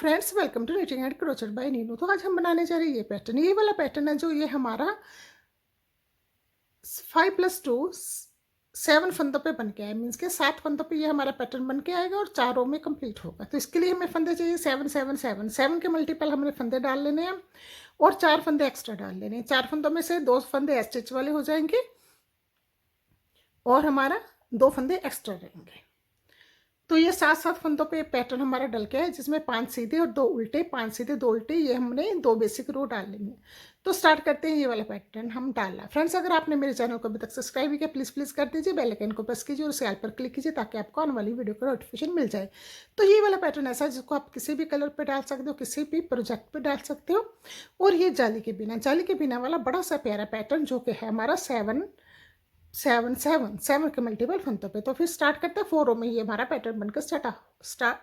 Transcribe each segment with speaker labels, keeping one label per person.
Speaker 1: Friends, welcome to knitting and crochet by Neenu. तो आज हम बनाने जा रहे हैं ये पैटर्न। ये वाला पैटर्न है जो ये हमारा 5+2 7 फंदों पे बन के आया। मीन्स के 7 फंदों पे ये हमारा पैटर्न बन के आएगा और 4 रो में कंप्लीट होगा। तो इसके लिए हमें फंदे चाहिए 7 7 7 7 के मल्टीपल हमने फंदे डाल लेने हैं और 4 फंदे एक्स्ट्रा डाल लेने हैं। 4 फंदों में से 2 फंदे स्टिच वाले हो जाएंगे और हमारा 2 फंदे एक्स्ट्रा रहेंगे। तो ये 7 फंदों पे पैटर्न हमारा डल गया है, जिसमें 5 सीधे और 2 उल्टे, 5 सीधे 2 उल्टे, ये हमने 2 बेसिक रो डाल लेंगे। तो स्टार्ट करते हैं। ये वाला पैटर्न हम डालना। फ्रेंड्स, अगर आपने मेरे चैनल को अभी तक सब्सक्राइब नहीं किया, प्लीज़ कर दीजिए, बेल आइकन को प्रेस कीजिए और उसे ऑल पर क्लिक कीजिए ताकि आपको आने वाली वीडियो का नोटिफिकेशन मिल जाए। तो ये वाला पैटर्न ऐसा है जिसको आप किसी भी कलर पर डाल सकते हो, किसी भी प्रोजेक्ट पर डाल सकते हो। और ये जाली के बिना वाला बड़ा सा प्यारा पैटर्न जो कि है हमारा 7 के मल्टीपल फंदों पे। तो फिर स्टार्ट करते हैं। 4 रो में ये हमारा पैटर्न बनकर स्टार्ट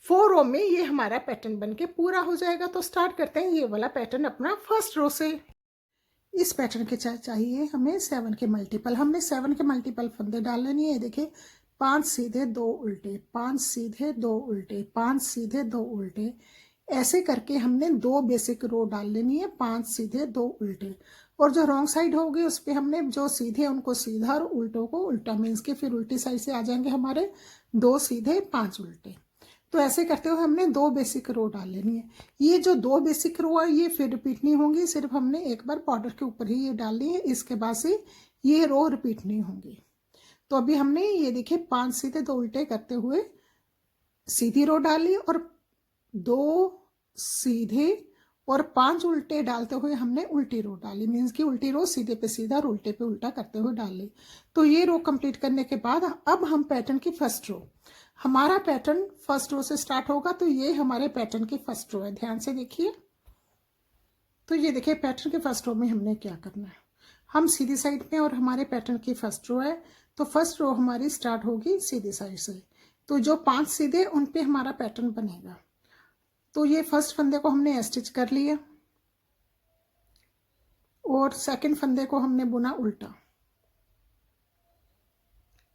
Speaker 1: 4 रो में ये हमारा पैटर्न बनके पूरा हो जाएगा। तो स्टार्ट करते हैं ये वाला पैटर्न अपना फर्स्ट रो से। इस पैटर्न के चाहिए हमें 7 के मल्टीपल। हमने 7 के मल्टीपल फंदे डाल लेनी है। देखिए, 5 सीधे 2 उल्टे, 5 सीधे 2 उल्टे, 5 सीधे 2 उल्टे, ऐसे करके हमने 2 बेसिक रो डाल लेनी है। 5 सीधे 2 उल्टे, और जो रॉन्ग साइड होगी उस पर हमने जो सीधे उनको सीधा और उल्टों को उल्टा। मीन्स के फिर उल्टी साइड से आ जाएंगे हमारे 2 सीधे 5 उल्टे। तो ऐसे करते हुए हमने 2 बेसिक रो डाल लेनी है। ये जो 2 बेसिक रो है ये फिर रिपीट नहीं होंगी, सिर्फ हमने एक बार बॉर्डर के ऊपर ही ये डालनी है। इसके बाद से ये रो रिपीट नहीं होंगी। तो अभी हमने ये देखिए 5 सीधे 2 उल्टे करते हुए सीधी रो डाली और 2 सीधे और 5 उल्टे डालते हुए हमने उल्टी रो डाली। मीन्स की उल्टी रो सीधे पे सीधा और उल्टे पे उल्टा करते हुए डाल ली। तो ये रो कंप्लीट करने के बाद अब हम पैटर्न की फर्स्ट रो, हमारा पैटर्न फर्स्ट रो से स्टार्ट होगा। तो ये हमारे पैटर्न की फर्स्ट रो है, ध्यान से देखिए। तो ये देखिए पैटर्न के फर्स्ट रो में हमने क्या करना है। हम सीधी साइड में और हमारे पैटर्न की फर्स्ट रो है, तो फर्स्ट रो हमारी स्टार्ट होगी सीधी साइड से। तो जो 5 सीधे उन पे हमारा पैटर्न बनेगा। तो ये फर्स्ट फंदे को हमने स्टिच कर लिया और सेकंड फंदे को हमने बुना उल्टा।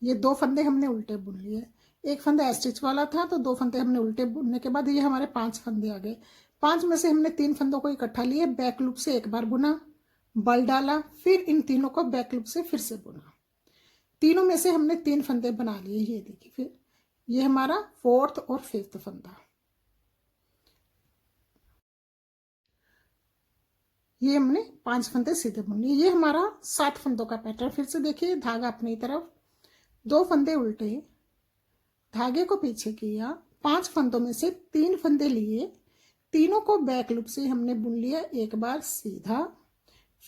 Speaker 1: ये 2 फंदे हमने उल्टे बुन लिए। एक फंदा स्टिच वाला था तो 2 फंदे हमने उल्टे बुनने के बाद ये हमारे 5 फंदे आ गए। 5 में से हमने 3 फंदों को इकट्ठा लिए, बैक लूप से एक बार बुना, बल डाला, फिर इन तीनों को बैक लूप से फिर से बुना। तीनों में से हमने 3 फंदे बना लिए। ये देखिए, फिर ये हमारा 4th और 5th फंदा। ये हमने 5 फंदे सीधे बुन लिए। ये हमारा 7 फंदों का पैटर्न। फिर से देखिए, धागा अपनी तरफ, 2 फंदे उल्टे, धागे को पीछे किया, 5 फंदों में से 3 फंदे लिए, तीनों को बैक लूप से हमने बुन लिया एक बार सीधा,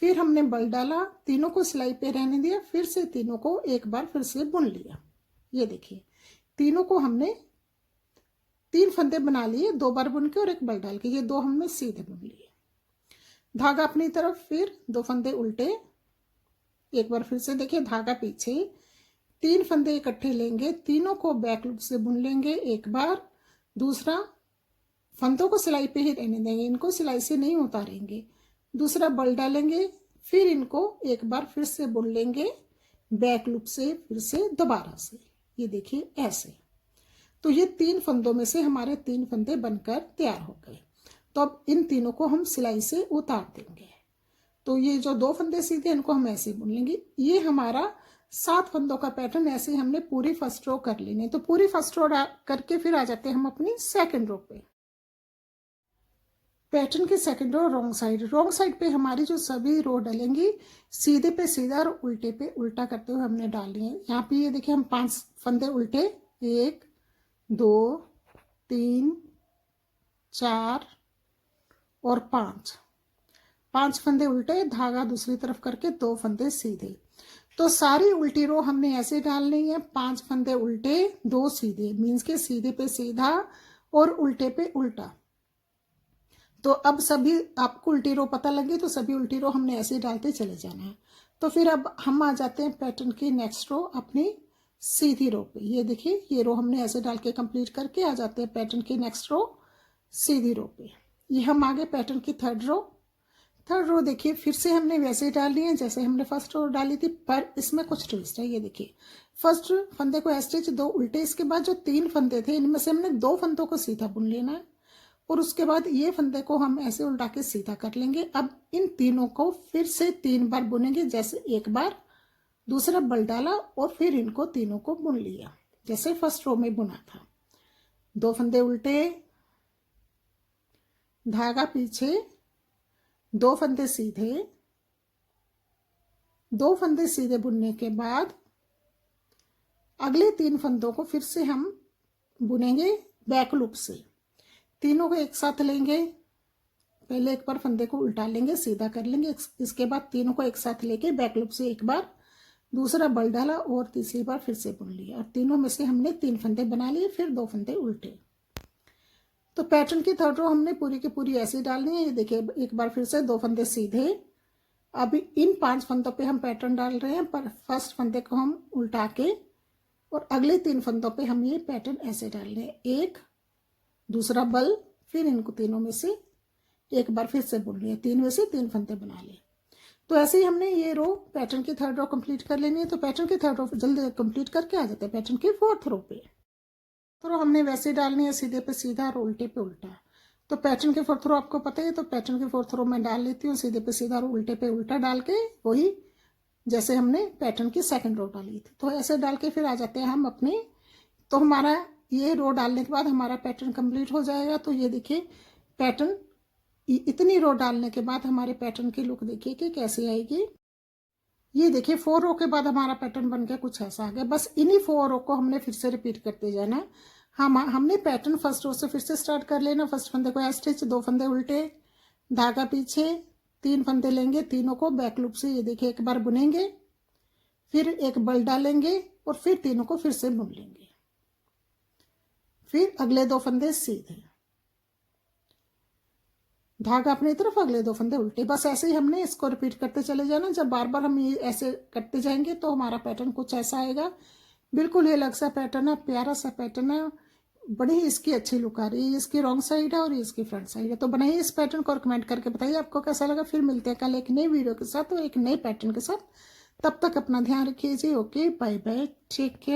Speaker 1: फिर हमने बल डाला, तीनों को सिलाई पे रहने दिया, फिर से तीनों को एक बार फिर से बुन लिया। ये देखिए, तीनों को हमने 3 फंदे बना लिए, 2 बार बुन के और एक बल डाल के। ये 2 हमने सीधे बुन लिए। धागा अपनी तरफ, फिर 2 फंदे उल्टे, एक बार फिर से देखिए, धागा पीछे, 3 फंदे इकट्ठे लेंगे, तीनों को बैक लूप से बुन लेंगे एक बार, दूसरा फंदों को सिलाई पे ही रहने देंगे, इनको सिलाई से नहीं उतारेंगे, दूसरा बल डालेंगे, फिर इनको एक बार फिर से बुन लेंगे बैक लूप से, फिर से दोबारा से। ये देखिए ऐसे। तो ये 3 फंदों में से हमारे 3 फंदे बनकर तैयार हो गए। तो अब इन तीनों को हम सिलाई से उतार देंगे। तो ये जो 2 फंदे सीधे इनको हम ऐसे बुन लेंगे। ये हमारा 7 फंदों का पैटर्न ऐसे हमने पूरी फर्स्ट रो कर लेनी। तो पूरी फर्स्ट रो करके फिर आ जाते हैं हम अपनी सेकंड रो पे। पैटर्न की सेकंड रो रॉन्ग साइड पे हमारी जो सभी रो डलेंगी, सीधे पे सीधा और उल्टे पे उल्टा करते हुए हमने डालनी है। यहाँ पे ये देखिए, हम 5 फंदे उल्टे, 1 2 3 4 और 5 फंदे उल्टे, धागा दूसरी तरफ करके 2 फंदे सीधे। तो सारी उल्टी रो हमने ऐसे डालनी है, 5 फंदे उल्टे, 2 सीधे। मीन्स के सीधे पे सीधा और उल्टे पे उल्टा। तो अब सभी आपको उल्टी रो पता लगी, तो सभी उल्टी रो हमने ऐसे डालते चले जाना है। तो फिर अब हम आ जाते हैं पैटर्न की नेक्स्ट रो, अपनी सीधी रो पे। ये देखिए, ये रो हमने ऐसे डाल के कंप्लीट करके आ जाते हैं पैटर्न की नेक्स्ट रो, सीधी रो पे। ये हम आगे पैटर्न की थर्ड रो देखिए, फिर से हमने वैसे डालनी है जैसे हमने फर्स्ट रो डाली थी, पर इसमें कुछ ट्विस्ट है। ये देखिए, फर्स्ट फंदे को स्टिच, 2 उल्टे, इसके बाद जो 3 फंदे थे इनमें से हमने 2 फंदों को सीधा बुन लेना है और उसके बाद ये फंदे को हम ऐसे उल्टा के सीधा कर लेंगे। अब इन तीनों को फिर से 3 बार बुनेंगे, जैसे एक बार दूसरा बल डाला और फिर इनको तीनों को बुन लिया जैसे फर्स्ट रो में बुना था। 2 फंदे उल्टे, धागा पीछे, 2 फंदे सीधे, 2 फंदे सीधे बुनने के बाद अगले 3 फंदों को फिर से हम बुनेंगे बैक लूप से। तीनों को एक साथ लेंगे, पहले एक बार फंदे को उल्टा लेंगे, सीधा कर लेंगे, इसके बाद तीनों को एक साथ लेके बैक लूप से एक बार दूसरा बल डाला और तीसरी बार फिर से बुन लिया। और तीनों में से हमने 3 फंदे बना लिए, फिर 2 फंदे उल्टे। तो पैटर्न की थर्ड रो हमने पूरी की पूरी ऐसे डालनी है। ये देखिए, एक बार फिर से 2 फंदे सीधे। अब इन 5 फंदों पे हम पैटर्न डाल रहे हैं, पर फर्स्ट फंदे को हम उल्टा के और अगले 3 फंदों पे हम ये पैटर्न ऐसे डाल रहे हैं। एक दूसरा बल, फिर इनको तीनों में से एक बार फिर से बुन लिया, 3 में से 3 फंदे बना लिए। तो ऐसे ही हमने ये रो पैटर्न की थर्ड रो कंप्लीट कर लेनी है। तो पैटर्न की थर्ड रो जल्दी कंप्लीट करके आ जाते हैं पैटर्न की फोर्थ रो पे। तो रो हमने वैसे डालनी है, सीधे पे सीधा और उल्टे पे उल्टा। तो पैटर्न की फोर्थ रो आपको पता है, तो पैटर्न की फोर्थ रो मैं डाल लेती हूँ, सीधे पे सीधा और उल्टे पे उल्टा डाल के, वही जैसे हमने पैटर्न की सेकंड रो डाली थी। तो ऐसे डाल के फिर आ जाते हैं हम अपने। तो हमारा ये रो डालने के बाद हमारा पैटर्न कंप्लीट हो जाएगा। तो ये देखिए पैटर्न, इतनी रो डालने के बाद हमारे पैटर्न की लुक देखिए कि कैसी आएगी। ये देखिए 4 रो के बाद हमारा पैटर्न बन के कुछ ऐसा आ गया। बस इन्हीं 4 रो को हमने फिर से रिपीट करते जाना। हमने पैटर्न फर्स्ट रो से फिर से स्टार्ट कर लेना। फर्स्ट फंदे को स्टिच, 2 फंदे उल्टे, धागा पीछे, 3 फंदे लेंगे, तीनों को बैक लूप से ये देखिए एक बार बुनेंगे, फिर एक बल डालेंगे और फिर तीनों को फिर से बुन लेंगे। फिर अगले 2 फंदे सीधे, धागा अपनी तरफ, अगले 2 फंदे उल्टे। बस ऐसे ही हमने इसको रिपीट करते चले जाना। जब बार बार हम ये ऐसे करते जाएंगे तो हमारा पैटर्न कुछ ऐसा आएगा। बिल्कुल ये अलग सा पैटर्न है, प्यारा सा पैटर्न है, बड़ी इसकी अच्छी लुक आ रही है। इसकी रॉन्ग साइड है और इसकी फ्रंट साइड है। तो बनाइए इस पैटर्न को और कमेंट करके बताइए आपको कैसा लगा। फिर मिलते हैं कल एक नई वीडियो के साथ और एक नए पैटर्न के साथ। तब तक अपना ध्यान रखिए जी। Okay, bye bye, take care.